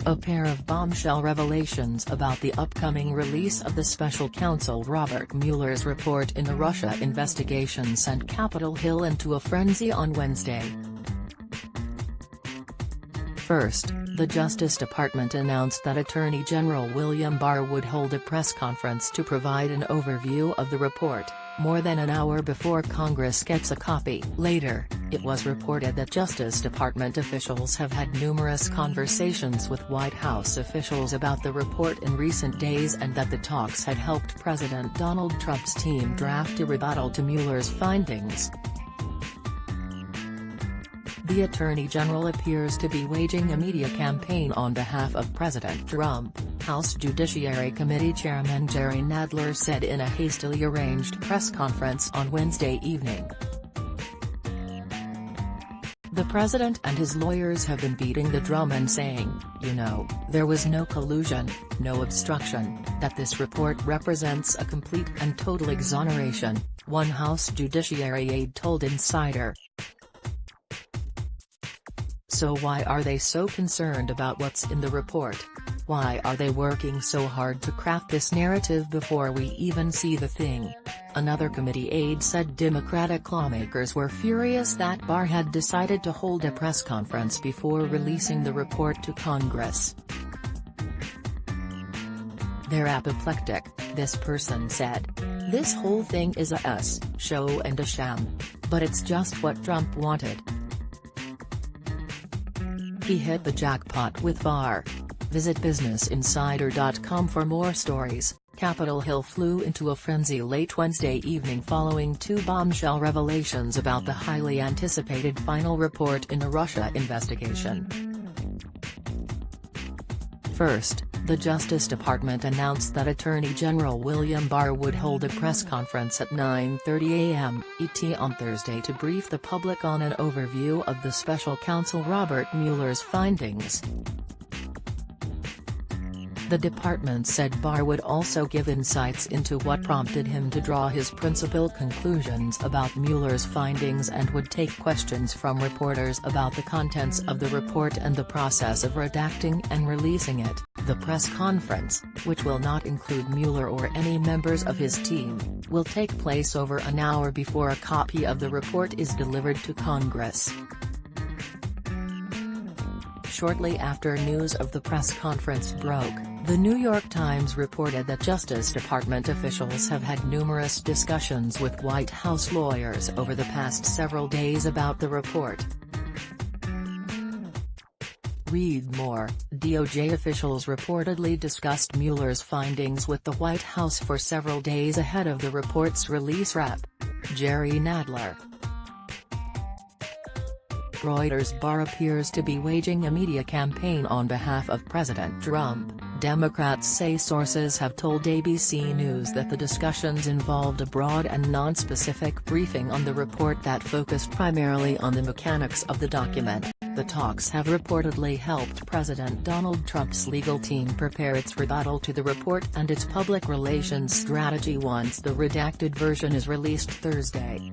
A pair of bombshell revelations about the upcoming release of the special counsel Robert Mueller's report in the Russia investigation sent Capitol Hill into a frenzy on Wednesday. First, the Justice Department announced that Attorney General William Barr would hold a press conference to provide an overview of the report, more than an hour before Congress gets a copy. Later, it was reported that Justice Department officials have had numerous conversations with White House officials about the report in recent days and that the talks had helped President Donald Trump's team draft a rebuttal to Mueller's findings. The Attorney General appears to be waging a media campaign on behalf of President Trump, House Judiciary Committee Chairman Jerry Nadler said in a hastily arranged press conference on Wednesday evening. The president and his lawyers have been beating the drum and saying, there was no collusion, no obstruction, that this report represents a complete and total exoneration, one House Judiciary aide told Insider. So why are they so concerned about what's in the report? Why are they working so hard to craft this narrative before we even see the thing? Another committee aide said Democratic lawmakers were furious that Barr had decided to hold a press conference before releasing the report to Congress. They're apoplectic, this person said. This whole thing is a show and a sham. But it's just what Trump wanted. He hit the jackpot with Barr. Visit BusinessInsider.com for more stories. Capitol Hill flew into a frenzy late Wednesday evening following two bombshell revelations about the highly anticipated final report in the Russia investigation. First, the Justice Department announced that Attorney General William Barr would hold a press conference at 9:30 a.m. ET on Thursday to brief the public on an overview of the special counsel Robert Mueller's findings. The department said Barr would also give insights into what prompted him to draw his principal conclusions about Mueller's findings and would take questions from reporters about the contents of the report and the process of redacting and releasing it. The press conference, which will not include Mueller or any members of his team, will take place over an hour before a copy of the report is delivered to Congress. Shortly after news of the press conference broke, The New York Times reported that Justice Department officials have had numerous discussions with White House lawyers over the past several days about the report. Read more. DOJ officials reportedly discussed Mueller's findings with the White House for several days ahead of the report's release. Jerry Nadler. Reuters. Barr appears to be waging a media campaign on behalf of President Trump. Democrats say sources have told ABC News that the discussions involved a broad and non-specific briefing on the report that focused primarily on the mechanics of the document. The talks have reportedly helped President Donald Trump's legal team prepare its rebuttal to the report and its public relations strategy once the redacted version is released Thursday.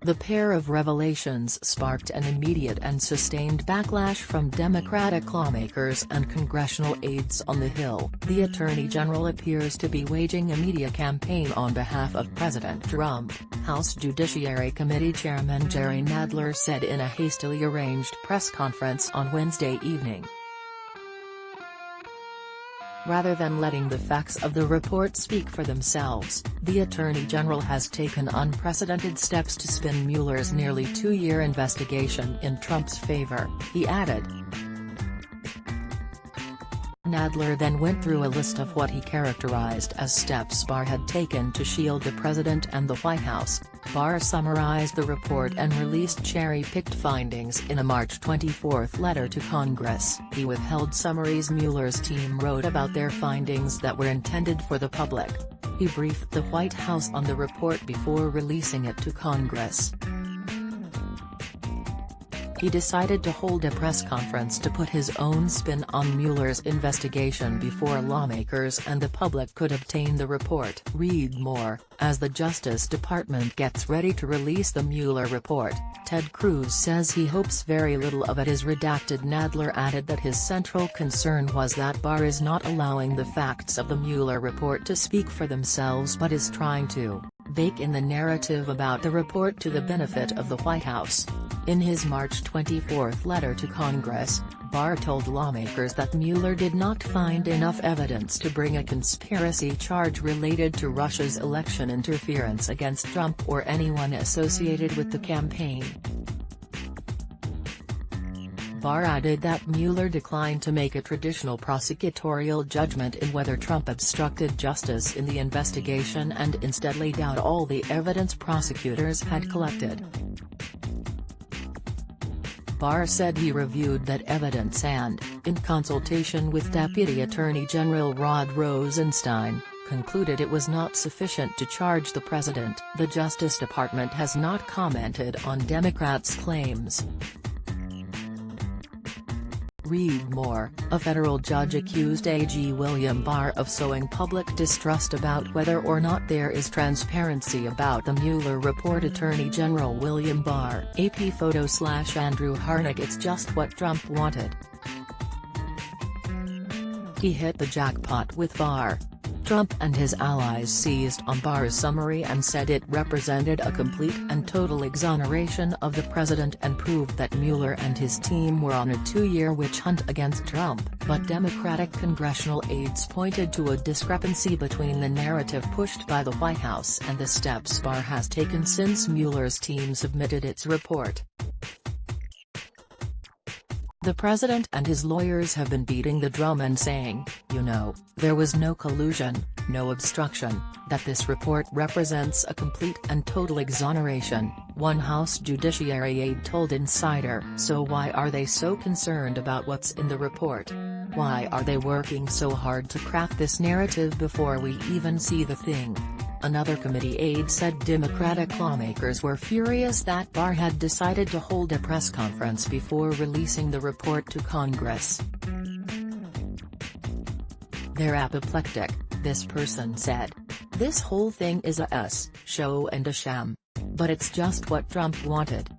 The pair of revelations sparked an immediate and sustained backlash from Democratic lawmakers and congressional aides on the Hill. The Attorney General appears to be waging a media campaign on behalf of President Trump, House Judiciary Committee Chairman Jerry Nadler said in a hastily arranged press conference on Wednesday evening. Rather than letting the facts of the report speak for themselves, the Attorney General has taken unprecedented steps to spin Mueller's nearly two-year investigation in Trump's favor, he added. Nadler then went through a list of what he characterized as steps Barr had taken to shield the president and the White House. Barr summarized the report and released cherry-picked findings in a March 24 letter to Congress. He withheld summaries Mueller's team wrote about their findings that were intended for the public. He briefed the White House on the report before releasing it to Congress. he decided to hold a press conference to put his own spin on Mueller's investigation before lawmakers and the public could obtain the report. Read more. As the Justice Department gets ready to release the Mueller report, Ted Cruz says he hopes very little of it is redacted. Nadler added that his central concern was that Barr is not allowing the facts of the Mueller report to speak for themselves but is trying to bake in the narrative about the report to the benefit of the White House. In his March 24 letter to Congress, Barr told lawmakers that Mueller did not find enough evidence to bring a conspiracy charge related to Russia's election interference against Trump or anyone associated with the campaign. Barr added that Mueller declined to make a traditional prosecutorial judgment in whether Trump obstructed justice in the investigation and instead laid out all the evidence prosecutors had collected. Barr said he reviewed that evidence and, in consultation with Deputy Attorney General Rod Rosenstein, concluded it was not sufficient to charge the president. The Justice Department has not commented on Democrats' claims. Read more. A federal judge accused AG William Barr of sowing public distrust about whether or not there is transparency about the Mueller report. Attorney General William Barr, AP photo/Andrew Harnack. It's just what Trump wanted. He hit the jackpot with Barr. Trump and his allies seized on Barr's summary and said it represented a complete and total exoneration of the president and proved that Mueller and his team were on a 2-year witch hunt against Trump. But Democratic congressional aides pointed to a discrepancy between the narrative pushed by the White House and the steps Barr has taken since Mueller's team submitted its report. The president and his lawyers have been beating the drum and saying, there was no collusion, no obstruction, that this report represents a complete and total exoneration, one House Judiciary aide told Insider. So why are they so concerned about what's in the report? Why are they working so hard to craft this narrative before we even see the thing? Another committee aide said Democratic lawmakers were furious that Barr had decided to hold a press conference before releasing the report to Congress. They're apoplectic, this person said. This whole thing is a show and a sham. But it's just what Trump wanted.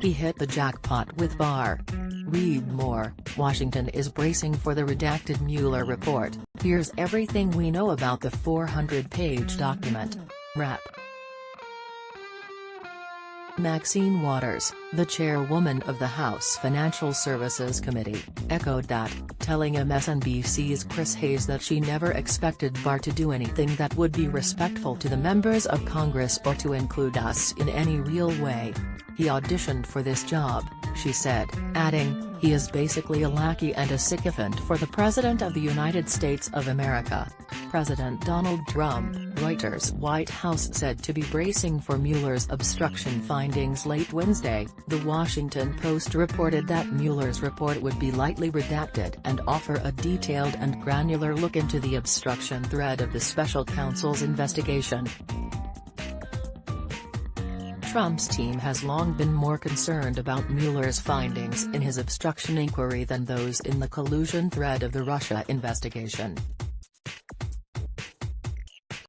He hit the jackpot with Barr. Read more. Washington is bracing for the redacted Mueller report. Here's everything we know about the 400-page document. Wrap. Maxine Waters, the chairwoman of the House Financial Services Committee, echoed that, telling MSNBC's Chris Hayes that she never expected Barr to do anything that would be respectful to the members of Congress or to include us in any real way. He auditioned for this job, she said, adding, he is basically a lackey and a sycophant for the President of the United States of America. President Donald Trump, Reuters. White House said to be bracing for Mueller's obstruction findings late Wednesday. The Washington Post reported that Mueller's report would be lightly redacted and offer a detailed and granular look into the obstruction thread of the special counsel's investigation. Trump's team has long been more concerned about Mueller's findings in his obstruction inquiry than those in the collusion thread of the Russia investigation.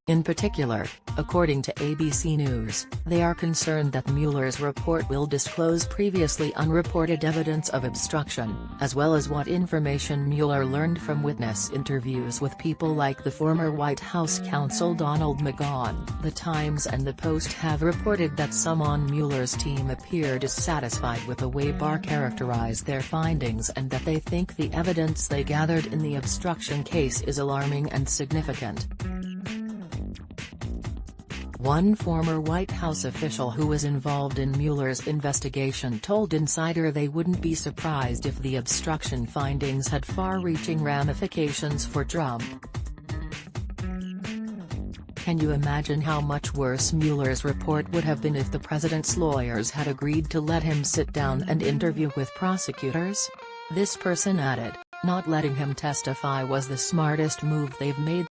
In particular, according to ABC News, they are concerned that Mueller's report will disclose previously unreported evidence of obstruction, as well as what information Mueller learned from witness interviews with people like the former White House counsel Donald McGahn. The Times and the Post have reported that some on Mueller's team appear dissatisfied with the way Barr characterized their findings and that they think the evidence they gathered in the obstruction case is alarming and significant. One former White House official who was involved in Mueller's investigation told Insider they wouldn't be surprised if the obstruction findings had far-reaching ramifications for Trump. Can you imagine how much worse Mueller's report would have been if the president's lawyers had agreed to let him sit down and interview with prosecutors? This person added, not letting him testify was the smartest move they've made.